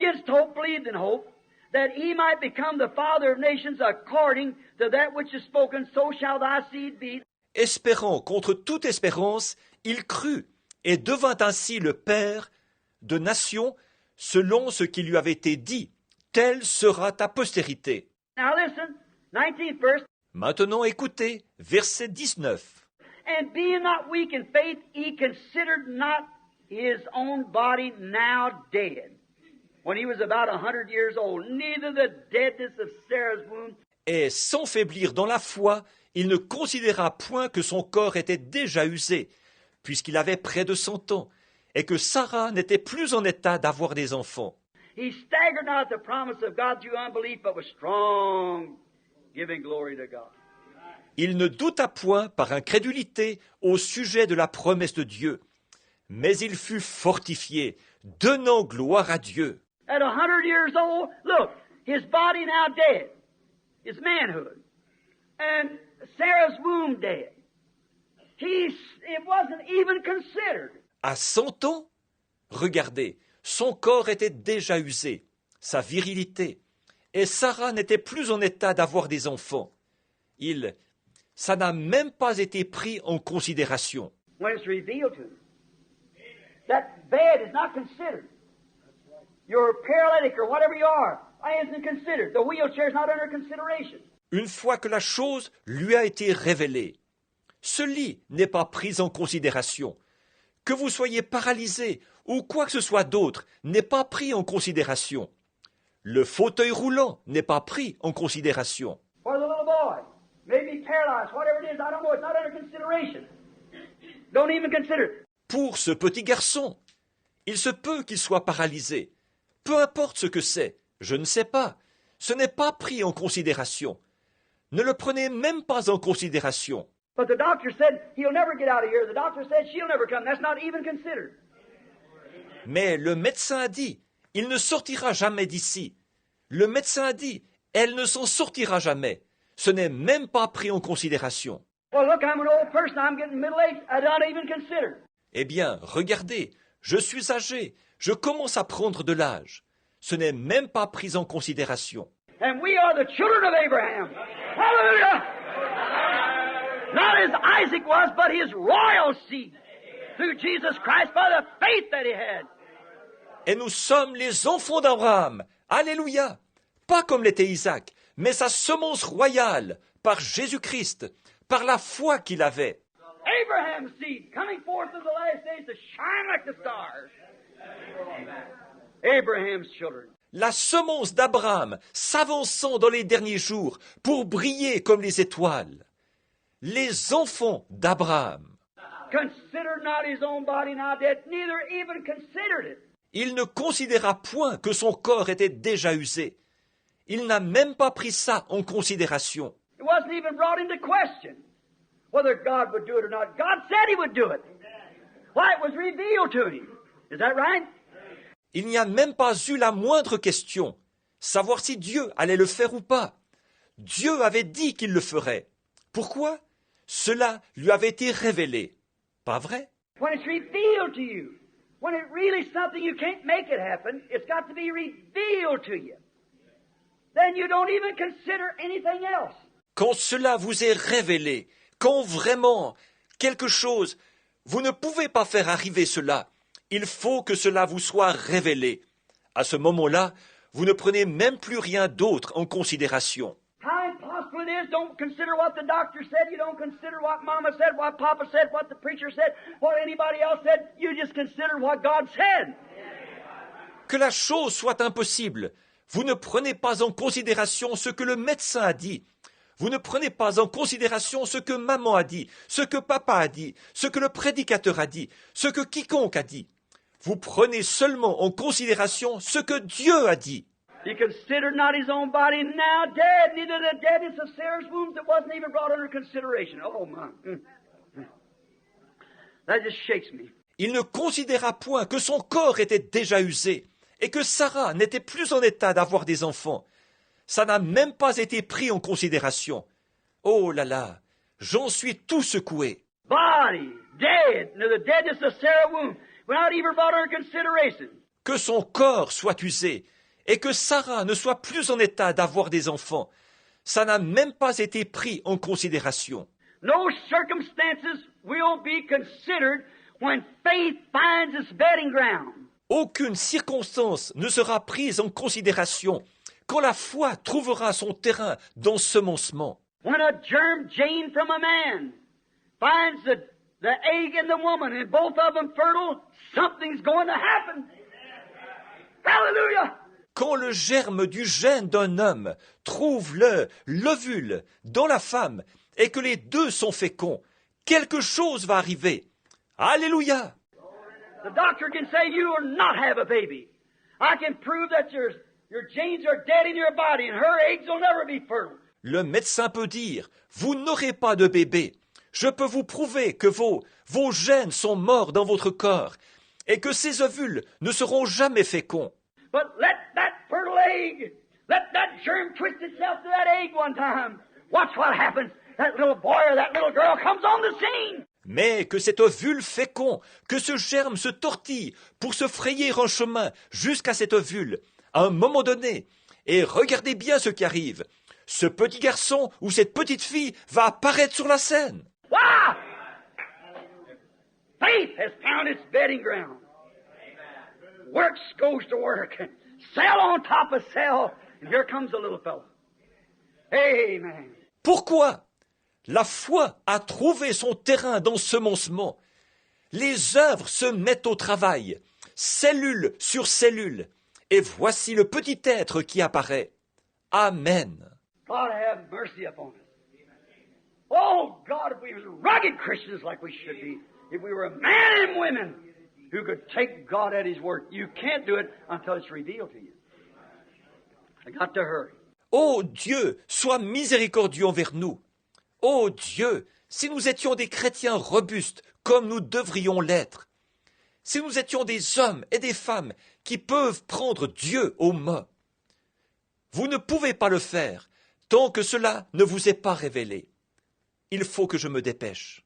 against hope believed in hope, that he might become the father of nations according to that which is spoken, so shall thy seed be. Espérant contre toute espérance, il crut et devint ainsi le père de nations selon ce qui lui avait été dit. Telle sera ta postérité. Now listen, 19th verse. Maintenant écoutez, verset 19. And being not weak in faith, he considered not his own body now dead, when he was about 100 years old, neither the deadness of Sarah's womb. Et sans faiblir dans la foi, il ne considéra point que son corps était déjà usé, puisqu'il avait près de 100 ans, et que Sarah n'était plus en état d'avoir des enfants. He staggered not at the promise of God through unbelief, but was strong, giving glory to God. Il ne douta point par incrédulité au sujet de la promesse de Dieu, mais il fut fortifié, donnant gloire à Dieu. At 100 years old, look, his body now dead, his manhood, and Sarah's womb dead. It wasn't even considered. À 100 ans, regardez, son corps était déjà usé, sa virilité, et Sarah n'était plus en état d'avoir des enfants. Ça n'a même pas été pris en considération. When it's revealed to him, that bed is not considered. You're paralytic or whatever you are, isn't considered. The wheelchair is not under consideration. Une fois que la chose lui a été révélée, ce lit n'est pas pris en considération. Que vous soyez paralysé ou quoi que ce soit d'autre n'est pas pris en considération. Le fauteuil roulant n'est pas pris en considération. For the little boy, maybe paralyzed, whatever it is, I don't know, it's not under consideration. Don't even consider it. Pour ce petit garçon, il se peut qu'il soit paralysé. Peu importe ce que c'est, je ne sais pas. Ce n'est pas pris en considération. Ne le prenez même pas en considération. But the doctor said he'll never get out of here. The doctor said she'll never come. That's not even considered. Mais le médecin a dit, il ne sortira jamais d'ici. Le médecin a dit, elle ne s'en sortira jamais. Ce n'est même pas pris en considération. Well, look, I'm an old person. I'm getting middle-aged. I don't even consider. Eh bien, regardez, je suis âgé, je commence à prendre de l'âge. Ce n'est même pas pris en considération. And we are the children of Abraham. Hallelujah! Not as Isaac was, but his royal seed through Jesus Christ by the faith that he had. Et nous sommes les enfants d'Abraham. Alléluia! Pas comme l'était Isaac, mais sa semence royale, par Jésus-Christ, par la foi qu'il avait. Abraham's seed coming forth in the last days to shine like the stars. Abraham's children. La semence d'Abraham s'avançant dans les derniers jours pour briller comme les étoiles. Les enfants d'Abraham. Considered not his own body now dead, neither even considered it. Il ne considéra point que son corps était déjà usé. Il n'a même pas pris ça en considération. It wasn't even brought into question whether God would do it or not. God said he would do it. Why, it was revealed to him. Is that right? Il n'y a même pas eu la moindre question, savoir si Dieu allait le faire ou pas. Dieu avait dit qu'il le ferait. Pourquoi? Cela lui avait été révélé. Pas vrai? When it's revealed to you, when it really something you can't make it happen, it's got to be revealed to you. Then you don't even consider anything else. Quand cela vous est révélé, quand vraiment quelque chose, vous ne pouvez pas faire arriver cela. Il faut que cela vous soit révélé. À ce moment-là, vous ne prenez même plus rien d'autre en considération. How impossible it is, don't consider what the doctor said, you don't consider what Mama said, what Papa said, what the preacher said, what anybody else said, you just consider what God said. Que la chose soit impossible, vous ne prenez pas en considération ce que le médecin a dit. Vous ne prenez pas en considération ce que maman a dit, ce que papa a dit, ce que le prédicateur a dit, ce que quiconque a dit. Vous prenez seulement en considération ce que Dieu a dit. He considered not his own body now dead, neither the deadness of Sarah's womb that wasn't even brought under consideration. Oh, my. That just shakes me. Il ne considéra point que son corps était déjà usé et que Sarah n'était plus en état d'avoir des enfants. Ça n'a même pas été pris en considération. Oh là là, j'en suis tout secoué. Body dead, neither the deadness of Sarah's womb, without even brought under consideration. Que son corps soit usé, et que Sarah ne soit plus en état d'avoir des enfants, ça n'a même pas été pris en considération. No circumstances will be considered when faith finds its bedding ground. Aucune circonstance ne sera prise en considération quand la foi trouvera son terrain d'ensemencement. When a germ gene from a man finds the egg in the woman and both of them fertile, something's going to happen. Hallelujah! Quand le germe du gène d'un homme trouve l'ovule dans la femme et que les deux sont féconds, quelque chose va arriver. Alléluia! The doctor can say you will not have a baby. I can prove that your genes are dead in your body and her eggs will never be fertile. Le médecin peut dire, vous n'aurez pas de bébé. Je peux vous prouver que vos gènes sont morts dans votre corps et que ces ovules ne seront jamais féconds. But let that fertile egg, let that germ twist itself to that egg one time. Watch what happens. That little boy or that little girl comes on the scene. Mais que cet ovule fécond, que ce germe se tortille pour se frayer un chemin jusqu'à cet ovule, à un moment donné, et regardez bien ce qui arrive. Ce petit garçon ou cette petite fille va apparaître sur la scène. Wow! Faith has found its bedding ground. Works goes to work. Cell on top of cell. And here comes a little fellow. Amen. Pourquoi? La foi a trouvé son terrain d'ensemencement. Les œuvres se mettent au travail, cellule sur cellule. Et voici le petit être qui apparaît. Amen. God have mercy upon us. Oh, God, if we were rugged Christians like we should be, if we were men and women who could take God at His word. You can't do it until it's revealed to you. I got to hurry. Ô Dieu, sois miséricordieux envers nous. Ô Dieu, si nous étions des chrétiens robustes comme nous devrions l'être, si nous étions des hommes et des femmes qui peuvent prendre Dieu au mot, vous ne pouvez pas le faire tant que cela ne vous est pas révélé. Il faut que je me dépêche.